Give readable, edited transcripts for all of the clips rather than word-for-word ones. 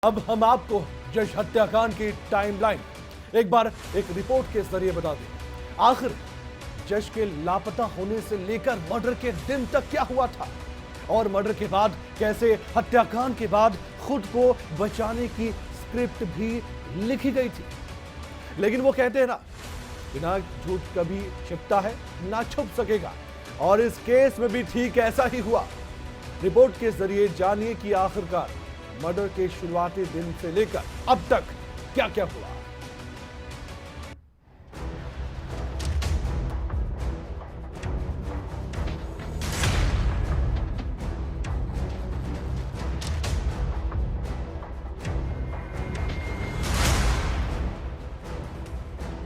अब हम आपको जश हत्याकांड की टाइमलाइन एक बार एक रिपोर्ट के जरिए बता दें। आखिर जश के लापता होने से लेकर मर्डर के दिन तक क्या हुआ था और मर्डर के बाद कैसे हत्याकांड के बाद खुद को बचाने की स्क्रिप्ट भी लिखी गई थी। लेकिन वो कहते हैं ना, बिना झूठ कभी छिपता है ना छुप सकेगा, और इस केस में भी ठीक ऐसा ही हुआ। रिपोर्ट के जरिए जानिए कि आखिरकार मर्डर के शुरुआती दिन से लेकर अब तक क्या क्या हुआ।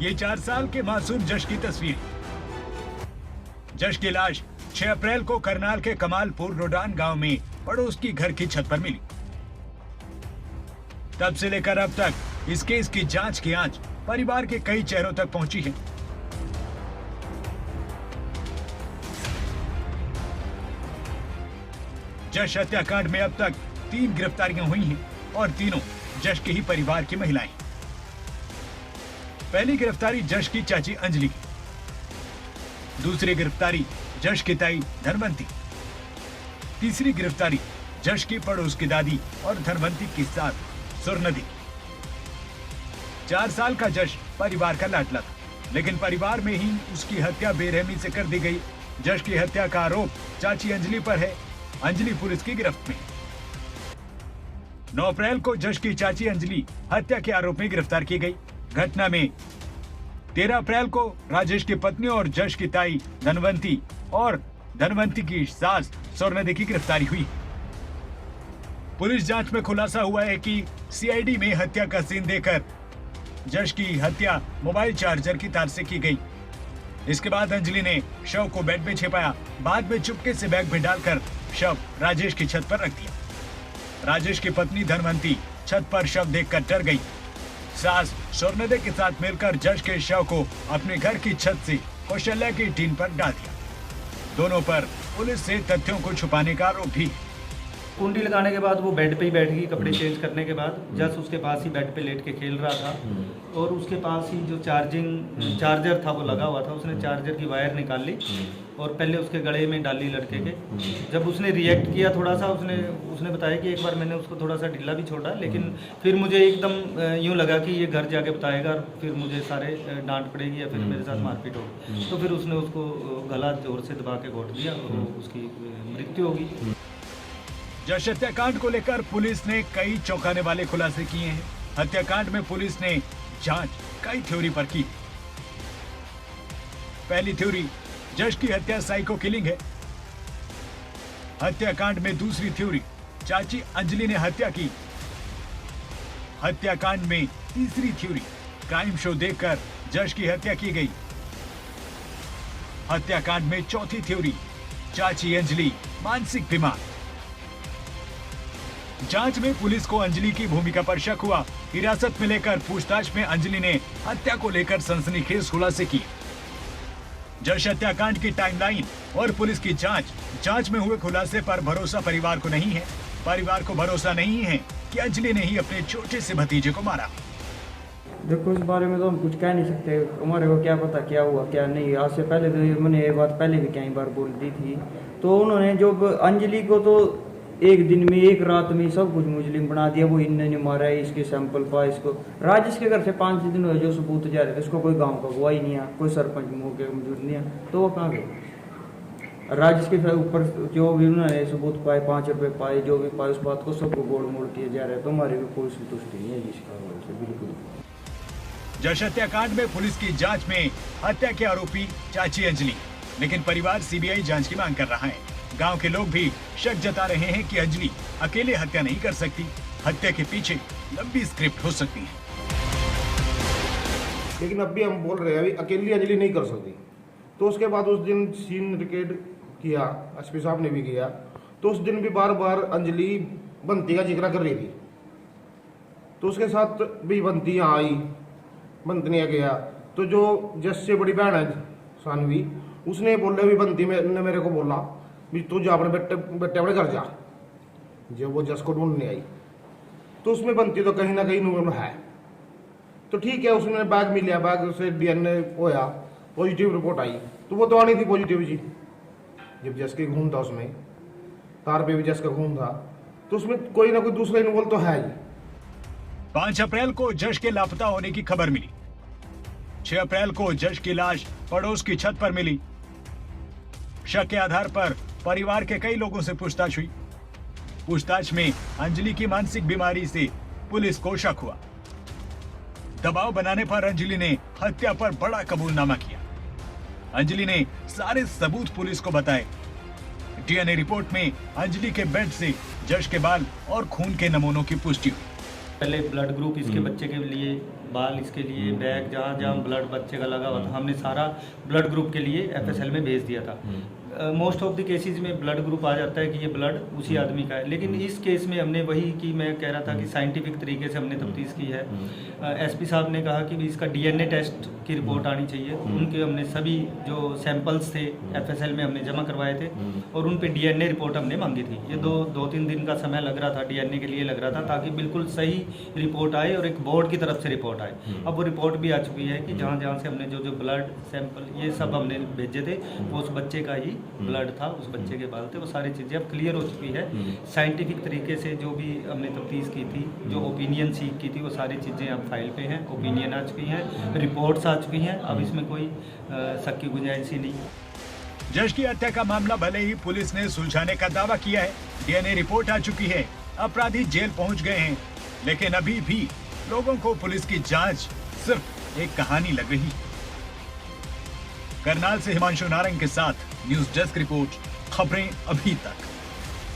ये 4 साल के मासूम जश की तस्वीर। जश की लाश 6 अप्रैल को करनाल के कमालपुर रोडान गांव में पड़ोस की घर की छत पर मिली। तब से लेकर अब तक इस केस की जांच की आंच परिवार के कई चेहरों तक पहुंची है। जश हत्याकांड में अब तक 3 गिरफ्तारियां हुई हैं और तीनों जश के ही परिवार की महिलाएं। पहली गिरफ्तारी जश की चाची अंजलि की, दूसरी गिरफ्तारी जश की ताई धनवंती, तीसरी गिरफ्तारी जश की पड़ोस की दादी और धनवंती की साथ सुरनदी। 4 साल का जश परिवार का लाडला था, लेकिन परिवार में ही उसकी हत्या बेरहमी से कर दी गई। जश की हत्या का आरोप चाची अंजलि पर है। अंजलि पुलिस की गिरफ्त में। 9 अप्रैल को जश की चाची अंजलि हत्या के आरोप में गिरफ्तार की गई। घटना में 13 अप्रैल को राजेश की पत्नी और जश की ताई धनवंती और धनवंती की सास सुरनदी की गिरफ्तारी हुई। पुलिस जांच में खुलासा हुआ है कि सीआईडी में हत्या का सीन देकर जश की हत्या मोबाइल चार्जर की तार से की गई। इसके बाद अंजलि ने शव को बेड में छिपाया, बाद में चुपके से बैग में डालकर शव राजेश की छत पर रख दिया। राजेश की पत्नी धनवंती छत पर शव देखकर डर गई। सास सुरनदी के साथ मिलकर जश के शव को अपने घर की छत से कौशल्या की टीन पर डाल दिया। दोनों पर पुलिस से तथ्यों को छुपाने का आरोप भी। कुंडी लगाने के बाद वो बेड पे ही बैठ गई। कपड़े चेंज करने के बाद जस उसके पास ही बेड पे लेट के खेल रहा था और उसके पास ही जो चार्जर था वो लगा हुआ था। उसने चार्जर की वायर निकाल ली और पहले उसके गले में डाली लड़के के। जब उसने रिएक्ट किया थोड़ा सा, उसने बताया कि एक बार मैंने उसको थोड़ा सा ढीला भी छोड़ा, लेकिन फिर मुझे एकदम यूँ लगा कि ये घर जाके बताएगा और फिर मुझे सारे डांट पड़ेगी या फिर मेरे साथ मारपीट होगी। तो फिर उसने उसको गला जोर से दबा के घोट दिया और उसकी मृत्यु होगी। जश हत्याकांड को लेकर पुलिस ने कई चौंकाने वाले खुलासे किए हैं। हत्याकांड में पुलिस ने जांच कई थ्योरी पर की। पहली थ्योरी, जश की हत्या साइको किलिंग है। हत्याकांड में दूसरी थ्योरी, चाची अंजलि ने हत्या की। हत्याकांड में तीसरी थ्योरी, क्राइम शो देखकर जश की हत्या की गई। हत्याकांड में चौथी थ्योरी, चाची अंजलि मानसिक बीमार। जांच में पुलिस को अंजलि की भूमिका पर शक हुआ। हिरासत में लेकर पूछताछ में अंजलि ने हत्या को लेकर सनसनीखेज खुलासे किए। जश हत्याकांड की टाइमलाइन और पुलिस की जांच में हुए खुलासे पर भरोसा परिवार को नहीं है। परिवार को भरोसा नहीं है कि अंजलि ने ही अपने छोटे से भतीजे को मारा। देखो, इस बारे में तो हम कुछ कह नहीं सकते। हमारे को क्या पता क्या हुआ क्या नहीं। आज से पहले तो मैंने ये बात पहले भी कई बार बोल दी थी। तो उन्होंने जो अंजलि को तो एक दिन में एक रात में सब कुछ मुजरिम बना दिया। वो इन्होंने मारा है, इसके सैंपल पा, इसको राजेश के घर से 5 दिन हुए जो सबूत जा रहे थे। इसको कोई गांव का गवाही नहीं है, कोई सरपंच मुँह के मौजूद नहीं है, तो वो कहाँ गए। राजेश के ऊपर जो भी उन्होंने सबूत पाए, 5 रुपये पाए, जो भी पाए, उस बात को सबको गोड़ मोड़ किए जा रहे हैं। तो हमारी भी कोई संतुष्टि नहीं है जिसका बिल्कुल। जश हत्याकांड में पुलिस की जांच में हत्या के आरोपी चाची अंजलि, लेकिन परिवार सीबीआई जांच की मांग कर रहा है। गांव के लोग भी शक जता रहे हैं कि अंजलि अकेले हत्या नहीं कर सकती। हत्या के पीछे लंबी स्क्रिप्ट हो सकती है। लेकिन अब भी हम बोल रहे हैं अभी अकेली अंजलि नहीं कर सकती। तो उसके बाद उस दिन सीन रिकॉर्ड किया, एसपी साहब ने भी किया, तो उस दिन भी बार बार अंजलि बंती का जिक्र कर रही थी। तो उसके साथ भी बंती यहाँ आई, बंती ने गया। तो जो जस से बड़ी बहन है सानवी, उसने बोला भी बंती ने मेरे को बोला भी तू जा अपने बेटे अपने घर जा। जब वो जस को ढूंढने आई तो तो उसमें बनती तो कहीं ना कहीं नंबर है। तो ठीक है, उसने बैग मिला, बैग से DNA होया, पॉजिटिव रिपोर्ट आई, तो वो तो आनी थी पॉजिटिव जी। जब जस के खून था उसमें, तार पे भी जस का खून था, तो उसमें कोई ना कोई दूसरा इन्वॉल्व तो है ही। 5 अप्रैल को जश के लापता होने की खबर मिली। 6 अप्रैल को जश की लाश पड़ोस की छत पर मिली। शक के आधार पर परिवार के कई लोगों से पूछताछ हुई। पूछताछ में अंजलि की मानसिक बीमारी से पुलिस को शक हुआ। दबाव बनाने पर अंजलि ने हत्या पर बड़ा कबूलनामा किया। अंजलि ने सारे सबूत पुलिस को बताए। DNA रिपोर्ट में अंजलि के बेड से जश के बाल और खून के नमूनों की पुष्टि हुई। पहले ब्लड ग्रुप इसके बच्चे के लिए, बाल इसके लिए, बैग जहाँ जहाँ ब्लड बच्चे का लगा हुआ था, हमने सारा ब्लड ग्रुप के लिए FSL में भेज दिया था। मोस्ट ऑफ द केसेस में ब्लड ग्रुप आ जाता है कि ये ब्लड उसी आदमी का है, लेकिन इस केस में हमने वही कि मैं कह रहा था कि साइंटिफिक तरीके से हमने तफ्तीश की है। SP साहब ने कहा कि भी इसका DNA टेस्ट की रिपोर्ट आनी चाहिए। उनके हमने सभी जो सैंपल्स थे FSL में हमने जमा करवाए थे और उन पे DNA रिपोर्ट हमने मांगी थी। ये दो तीन दिन का समय लग रहा था, DNA के लिए लग रहा था, ताकि बिल्कुल सही रिपोर्ट आए और एक बोर्ड की तरफ से रिपोर्ट आए। अब वो रिपोर्ट भी आ चुकी है कि जहाँ जहाँ से हमने जो ब्लड सैंपल ये सब हमने भेजे थे, वो उस बच्चे का ही ब्लड था, उस बच्चे के बाल थे। वो सारी चीज़ें अब क्लियर हो चुकी है। साइंटिफिक तरीके से जो भी हमने तफ्तीश की थी, जो ओपिनियन सीख की थी, वो सारी चीज़ें अब फाइल पे हैं। ओपिनियन आ चुकी हैं, रिपोर्ट्स आ चुकी हैं। अब इसमें कोई शक की गुंजाइश ही नहीं। जश की हत्या का मामला भले ही पुलिस ने सुलझाने का दावा किया है, DNA रिपोर्ट आ चुकी है, अपराधी जेल पहुंच गए हैं, लेकिन अभी भी लोगों को पुलिस की जांच सिर्फ एक कहानी लग रही है। करनाल से हिमांशु नारंग के साथ न्यूज़ डेस्क रिपोर्ट, खबरें अभी तक।